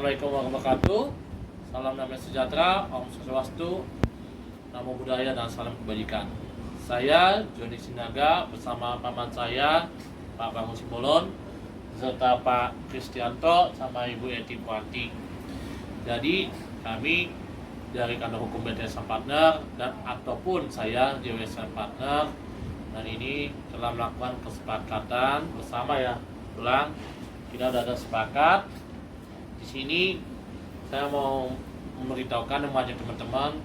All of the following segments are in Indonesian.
Assalamualaikum warahmatullahi wabarakatuh. Salam damai sejahtera, Om Swastiastu, Namo Buddhaya, dan salam kebajikan. Saya Joni Sinaga bersama paman saya Pak Bangun Simbolon serta Pak Kristianto sama Ibu Eti Puanti. Jadi kami dari kantor hukum BTS Partner dan ataupun saya JWS Partner, dan ini telah melakukan kesepakatan bersama ya. Ulang, kita sudah ada sepakat. Di sini saya mau memberitahukan dan mengajak teman-teman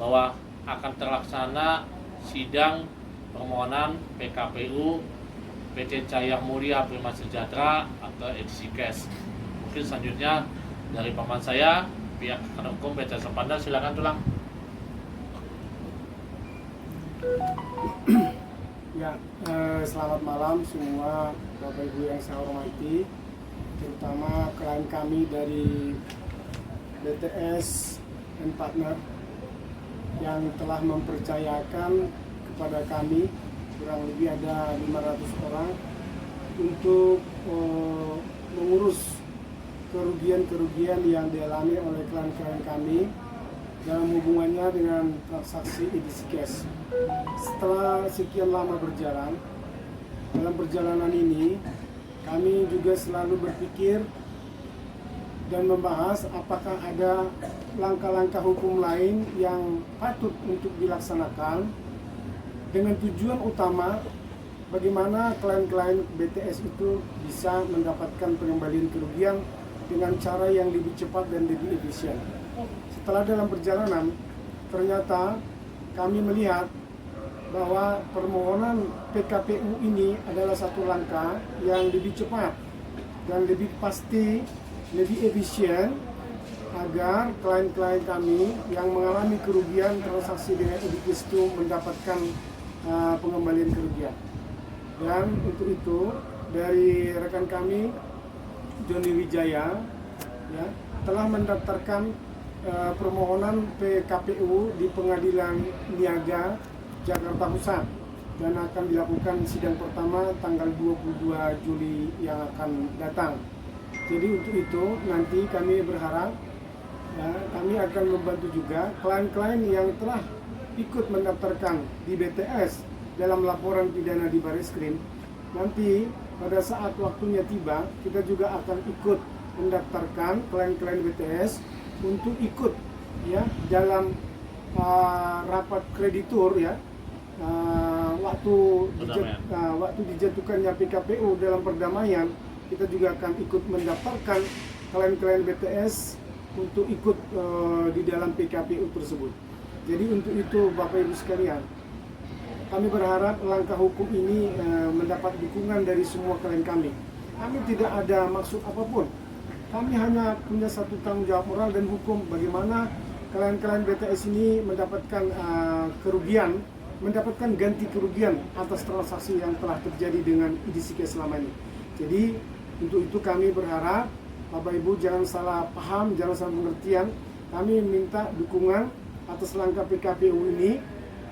bahwa akan terlaksana sidang permohonan PKPU PT Cahaya Mulia Prima Sejahtera atau edisi cash. Mungkin selanjutnya dari paman saya, pihak kantor hukum PT Sepanda, silakan tulang. Ya, selamat malam semua Bapak Ibu yang saya hormati, terutama klien kami dari BTS and Partner yang telah mempercayakan kepada kami kurang lebih ada 500 orang untuk mengurus kerugian-kerugian yang dialami oleh klien-klien kami dalam hubungannya dengan transaksi edisi cash. Setelah sekian lama berjalan, dalam perjalanan ini kami juga selalu berpikir dan membahas apakah ada langkah-langkah hukum lain yang patut untuk dilaksanakan dengan tujuan utama bagaimana klien-klien BTS itu bisa mendapatkan pengembalian kerugian dengan cara yang lebih cepat dan lebih efisien. Setelah dalam perjalanan, ternyata kami melihat bahwa permohonan PKPU ini adalah satu langkah yang lebih cepat dan lebih pasti, lebih efisien agar klien-klien kami yang mengalami kerugian transaksi dengan edisi itu mendapatkan pengembalian kerugian. Dan untuk itu dari rekan kami Joni Wijaya ya, telah mendaftarkan permohonan PKPU di Pengadilan Niaga Jakarta Pusat dan akan dilakukan sidang pertama tanggal 22 Juli yang akan datang. Jadi untuk itu nanti kami berharap ya, kami akan membantu juga klien-klien yang telah ikut mendaftarkan di BTS dalam laporan pidana di Bareskrim. Nanti pada saat waktunya tiba, kita juga akan ikut mendaftarkan klien-klien BTS untuk ikut ya dalam rapat kreditur ya, waktu dijatuhkannya PKPU dalam perdamaian, kita juga akan ikut mendaftarkan klien-klien BTS untuk ikut di dalam PKPU tersebut. Jadi untuk itu Bapak Ibu sekalian, kami berharap langkah hukum ini mendapat dukungan dari semua klien kami. Kami tidak ada maksud apapun. Kami hanya punya satu tanggung jawab moral dan hukum bagaimana klien-klien BTS ini mendapatkan kerugian, mendapatkan ganti kerugian atas transaksi yang telah terjadi dengan edisi cash selama ini. Jadi untuk itu kami berharap Bapak Ibu jangan salah paham, jangan salah pengertian. Kami minta dukungan atas langkah PKPU ini.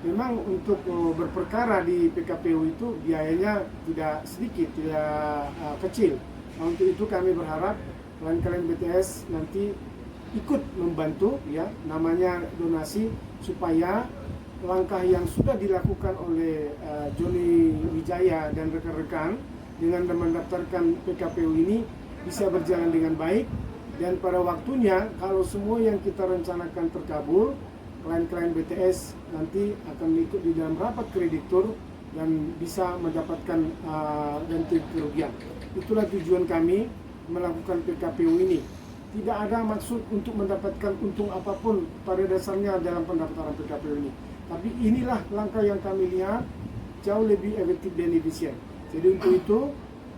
Memang untuk berperkara di PKPU itu biayanya tidak sedikit, tidak kecil. Nah, untuk itu kami berharap klien-klien BTS nanti ikut membantu ya, namanya donasi, supaya langkah yang sudah dilakukan oleh Joni Wijaya dan rekan-rekan dengan mendaftarkan PKPU ini bisa berjalan dengan baik, dan pada waktunya kalau semua yang kita rencanakan terkabul, klien-klien BTS nanti akan ikut di dalam rapat kreditur dan bisa mendapatkan ganti kerugian. Itulah tujuan kami melakukan PKPU ini. Tidak ada maksud untuk mendapatkan untung apapun pada dasarnya dalam pendaftaran PKPU ini. Tapi inilah langkah yang kami lihat jauh lebih efektif dan efisien. Jadi untuk itu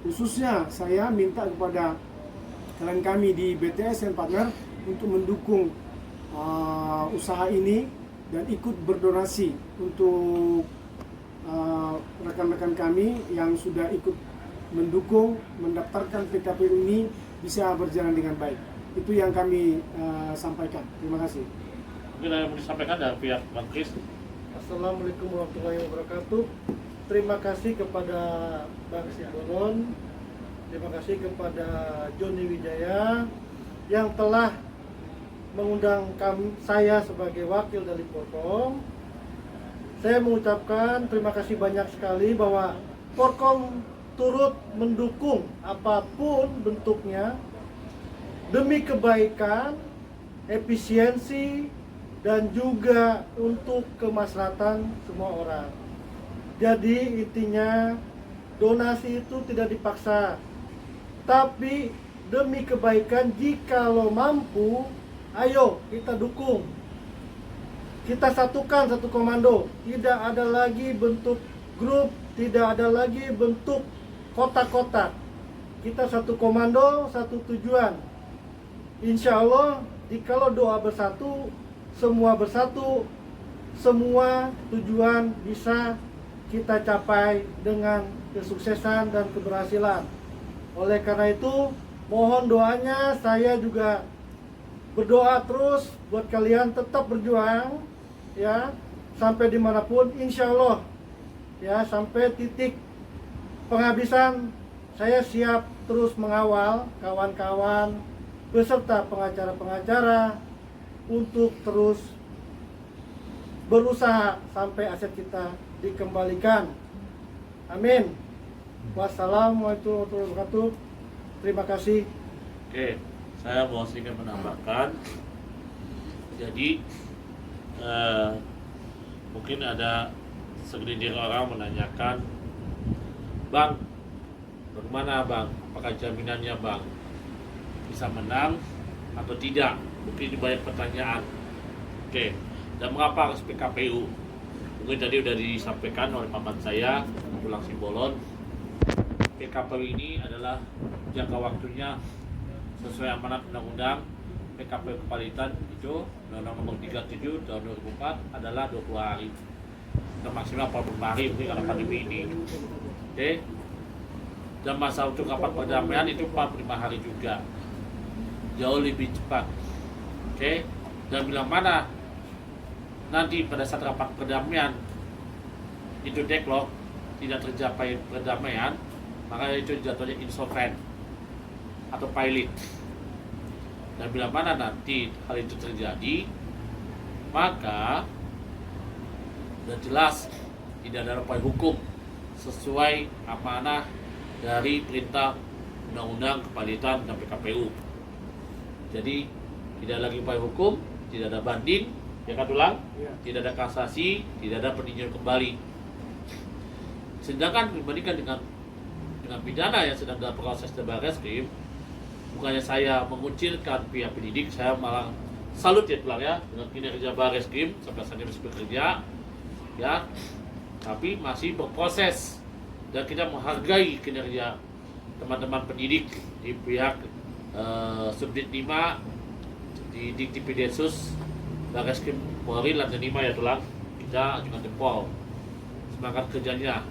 khususnya saya minta kepada klien kami di BTS and Partner untuk mendukung usaha ini dan ikut berdonasi untuk rekan-rekan kami yang sudah ikut mendukung mendaftarkan PKPU ini bisa berjalan dengan baik. Itu yang kami sampaikan. Terima kasih. Mungkin ada yang mau disampaikan dari pihak Bang Kris. Assalamualaikum warahmatullahi wabarakatuh. Terima kasih kepada Bang Simbolon, terima kasih kepada Joni Wijaya yang telah mengundang saya sebagai wakil dari Porkom. Saya mengucapkan terima kasih banyak sekali bahwa Porkom turut mendukung apapun bentuknya demi kebaikan, efisiensi, dan juga untuk kemaslahatan semua orang. Jadi intinya donasi itu tidak dipaksa, tapi demi kebaikan. Jikalau mampu, ayo kita dukung. Kita satukan satu komando. Tidak ada lagi bentuk grup, tidak ada lagi bentuk kotak-kotak. Kita satu komando, satu tujuan. Insya Allah, jikalau doa bersatu, semua bersatu, semua tujuan bisa kita capai dengan kesuksesan dan keberhasilan. Oleh karena itu, mohon doanya. Saya juga berdoa terus buat kalian tetap berjuang, ya, sampai dimanapun, insya Allah, ya, sampai titik penghabisan. Saya siap terus mengawal kawan-kawan beserta pengacara-pengacara untuk terus berusaha sampai aset kita dikembalikan. Amin. Wassalamualaikum warahmatullahi wabarakatuh. Terima kasih. Oke, saya mau sedikit menambahkan. Jadi mungkin ada segelintir orang menanyakan, Bang, bagaimana Bang? Apakah jaminannya Bang bisa menang atau tidak? Mungkin ini banyak pertanyaan. Oke, dan mengapa harus PKPU? Mungkin tadi sudah disampaikan oleh paman saya, Tulang Simbolon. PKPU ini adalah jangka waktunya sesuai amanat undang-undang PKPU Kepalitan itu Undang-Undang Nomor 37 tahun 2004 adalah 20 hari. Dan maksimal 40 hari mungkin karena pandemi ini. Oke. Dan masa untuk rapat perdamaian itu 45 hari juga. Jauh lebih cepat. Oke. Dan bila mana nanti pada saat rapat perdamaian itu deadlock, tidak tercapai perdamaian, maka itu jatuhnya insolvent atau pilot. Dan bila mana nanti hal itu terjadi, maka sudah jelas tidak ada upaya hukum sesuai amanah dari perintah Undang-Undang Kepalitan dan PKPU. Jadi tidak lagi upaya hukum, tidak ada banding, ya kan Tulang? Ya. Tidak ada kasasi, tidak ada peninjauan kembali. Sedangkan dibandingkan dengan pidana yang sedang dalam proses di Barreskrim, bukannya saya mengucilkan pihak penyidik, saya malah salut ya Tulang ya dengan kinerja Barreskrim sampai saat ini masih bekerja, ya, tapi masih berproses dan kita menghargai kinerja teman-teman penyidik di pihak Subdit 5 di Diktipidesus Barreskrim Polri Lantai 5 ya Tulang. Kita juga jempol semangat kerjanya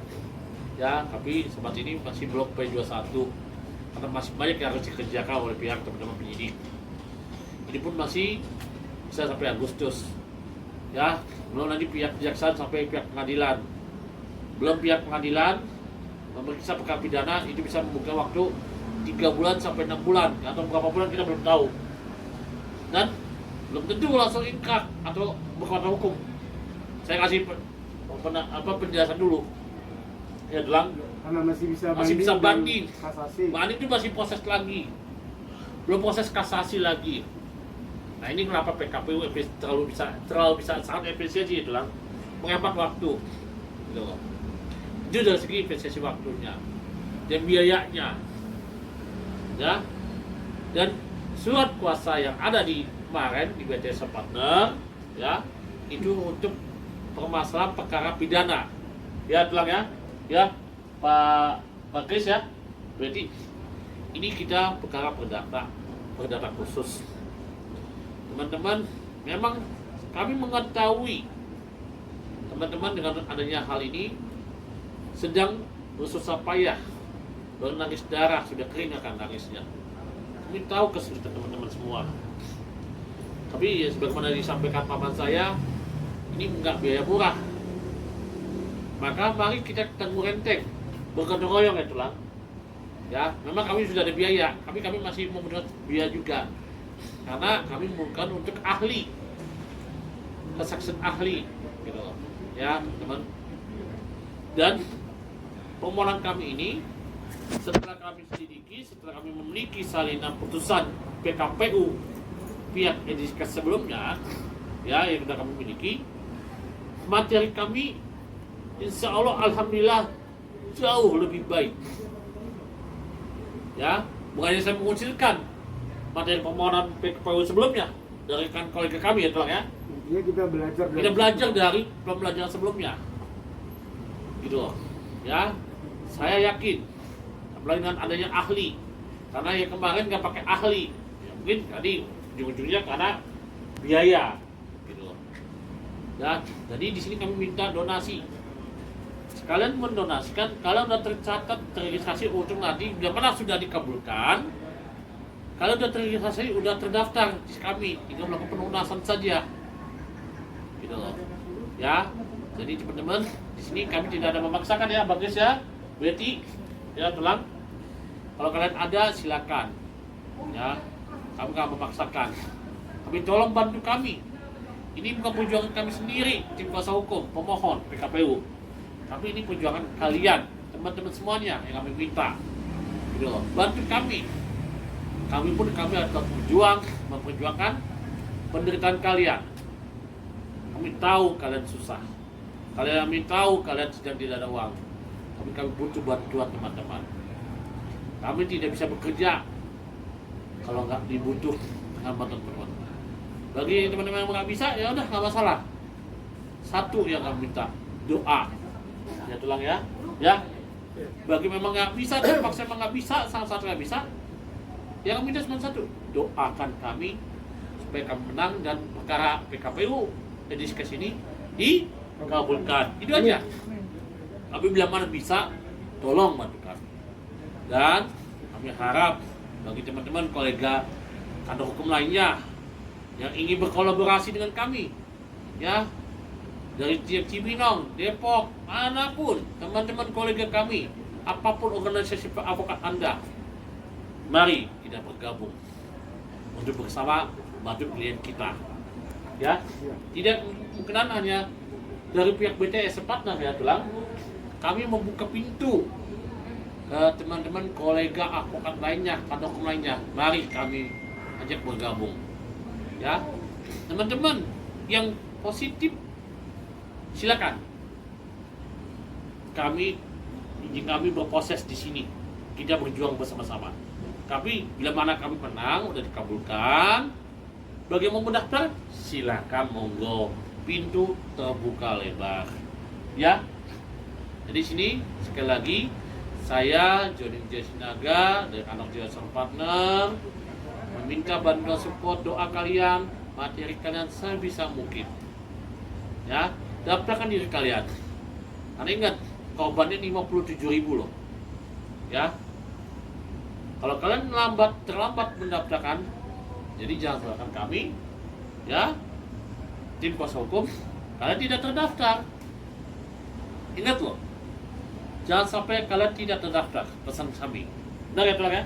ya, tapi saat ini masih belum P21 karena masih banyak yang harus dikerjakan oleh pihak teman-teman penyidik. Ini pun masih bisa sampai Agustus ya, belum nanti pihak kejaksaan sampai pihak pengadilan, belum pihak pengadilan memeriksa perkara pidana, itu bisa membuka waktu 3 bulan sampai 6 bulan atau berapa bulan kita belum tahu, dan belum tentu langsung ingkrah atau berkuatan hukum. Saya kasih penjelasan dulu ya Tulang, Karena masih bisa masih banding, dan kasasi. banding itu masih proses lagi, belum proses kasasi lagi. Nah ini kenapa PKPU terlalu bisa sangat efisiensi itu Tulang, menghemat waktu gitu. Itu dari segi efisiensi waktunya dan biayanya ya. Dan surat kuasa yang ada di kemarin di BTS Partner ya, itu untuk permasalahan perkara pidana ya Tulang ya Pak Kris ya. Berarti ini kita perkara perdata khusus teman-teman. Memang kami mengetahui teman-teman dengan adanya hal ini sedang bersusah payah, bernangis darah, sudah kering akan nangisnya. Kami tahu kesulitan teman-teman semua. Tapi ya sebagaimana disampaikan paman saya, ini enggak biaya murah. Maka mari kita tangguh renteng, bergotong royong ya Tulang. Ya, memang kami sudah ada biaya, kami masih membutuhkan biaya juga. karena kami bukan untuk ahli, kesaksian ahli, gitu loh, ya teman. Dan permohonan kami ini setelah kami selidiki, setelah kami memiliki salinan putusan PKPU pihak edisi sebelumnya, ya yang sudah kami miliki, materi kami insya Allah alhamdulillah jauh lebih baik. Ya, bukannya saya mengucilkan materi permohonan PKPU sebelumnya dari kan kolega kami ya Tuan ya. Intinya kita belajar Kita belajar dari pembelajaran sebelumnya, gitu loh. Ya, saya yakin, apalagi dengan adanya ahli, karena yang kemarin nggak pakai ahli, ya, mungkin tadi ujung-ujungnya karena biaya, gitu loh. Ya, jadi di sini kami minta donasi. Sekalian mendonasikan, kalau sudah tercatat terregistrasi ujung nanti, karena sudah dikabulkan. Kalau sudah terregistrasi, sudah terdaftar di kami, tinggal melakukan pelunasan saja, gitu loh. Ya, jadi teman-teman di sini kami tidak ada memaksakan ya, bagus ya, Betty, ya tulang. Kalau kalian ada silakan, ya, kami nggak memaksakan. Kami tolong bantu kami. Ini bukan perjuangan kami sendiri, tim kuasa hukum, pemohon PKPU, tapi ini perjuangan kalian, teman-teman semuanya yang kami minta, gitu loh. Bantu kami. Kami pun akan berjuang, memperjuangkan penderitaan kalian. Kami tahu kalian susah. Kami tahu kalian sedang tidak ada uang. Tapi kami butuh bantuan teman-teman. Kami tidak bisa bekerja kalau nggak dibutuh dengan bantuan teman. Bagi teman-teman yang nggak bisa, ya udah nggak masalah. Satu yang kami minta, doa. Ya tulang ya, ya. Bagi memang nggak bisa, terpaksa memang nggak bisa, salah satu nggak bisa. Yang kami minta cuma satu, doakan kami supaya kami menang dan perkara PKPU edisi kesini dikabulkan. Itu aja. Tapi bila mana bisa, tolong bantu kami. Dan kami harap bagi teman-teman kolega kantor hukum lainnya yang ingin berkolaborasi dengan kami, ya, dari Cibinong, Depok, manapun teman-teman kolega kami, apapun organisasi advokat Anda, mari kita bergabung untuk bersama bantu klien kita, ya. Tidak mungkin hanya dari pihak BTS Partner ya tulang, kami membuka pintu ke teman-teman kolega advokat lainnya, kantor hukum lainnya, mari kami ajak bergabung, ya. Teman-teman yang positif silakan, kami berproses di sini, kita berjuang bersama-sama. Tapi bila mana kami menang, udah dikabulkan, bagi yang mau mendaftar, silakan monggo, pintu terbuka lebar, ya. Jadi sini sekali lagi saya Joni Sinaga dari Anak Jasa Partner meminta bantuan support doa kalian, materi kalian sebisa mungkin, ya. Daftarkan diri kalian. Karena ingat, korbannya 57.000 loh, ya. Kalau kalian terlambat mendaftarkan, jadi jangan salahkan kami, ya, tim kuasa hukum, kalian tidak terdaftar. Ingat loh, jangan sampai kalian tidak terdaftar, pesan kami. Benar ya tulang ya?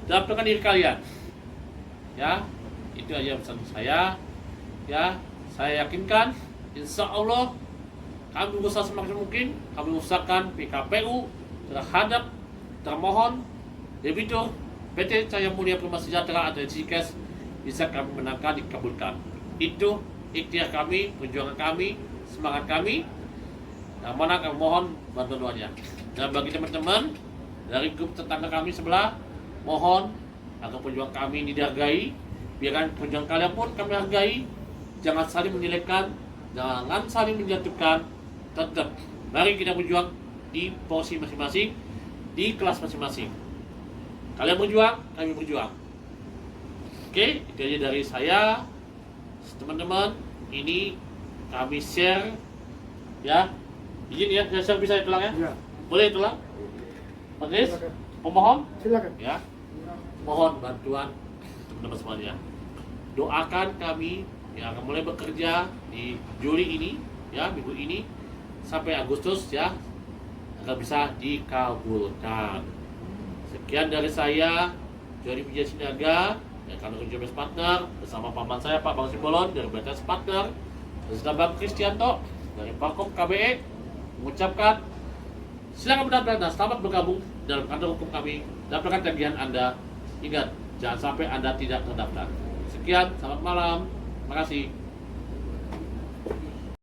Daftarkan diri kalian, ya. Itu aja pesan saya, ya. Saya yakinkan, insya Allah kami berusaha semaksimal mungkin, kami usahakan PKPU terhadap termohon debitur PT Cahaya Mulia Prima Sejahtera atau CKS bisa kami menangkan, dikabulkan. Itu ikhtiar kami, perjuangan kami, semangat kami. Yang mana kami mohon bantuan doanya. Dan bagi teman-teman dari grup tetangga kami sebelah, mohon agar perjuangan kami dihargai. Biarkan perjuangan kalian pun kami hargai. Jangan saling menjelekkan, jangan saling menjatuhkan. Tetap mari kita berjuang di posisi masing-masing, di kelas masing-masing. Kalian berjuang, kami berjuang. Oke, itu aja dari saya. Teman-teman, ini kami share, ya. Izin ya, saya share bisa ya tulang ya? Ya. Boleh tulang? Oke, pemohon? Silakan. Ya. Mohon bantuan teman-teman semuanya. Doakan kami yang akan mulai bekerja di Juli ini, ya, minggu ini sampai Agustus ya, agar bisa dikabulkan. Sekian dari saya, Joni Sinaga. ya, kantor Jurus Partner bersama paman saya Pak Bang Simbolon dari BTS Partner, dan Bang Kristianto dari Parkom KBE mengucapkan silakan benar-benar dan selamat bergabung dalam kantor hukum kami. Daftarkan tagihan Anda. Ingat, jangan sampai Anda tidak terdaftar. Sekian, selamat malam. Terima kasih.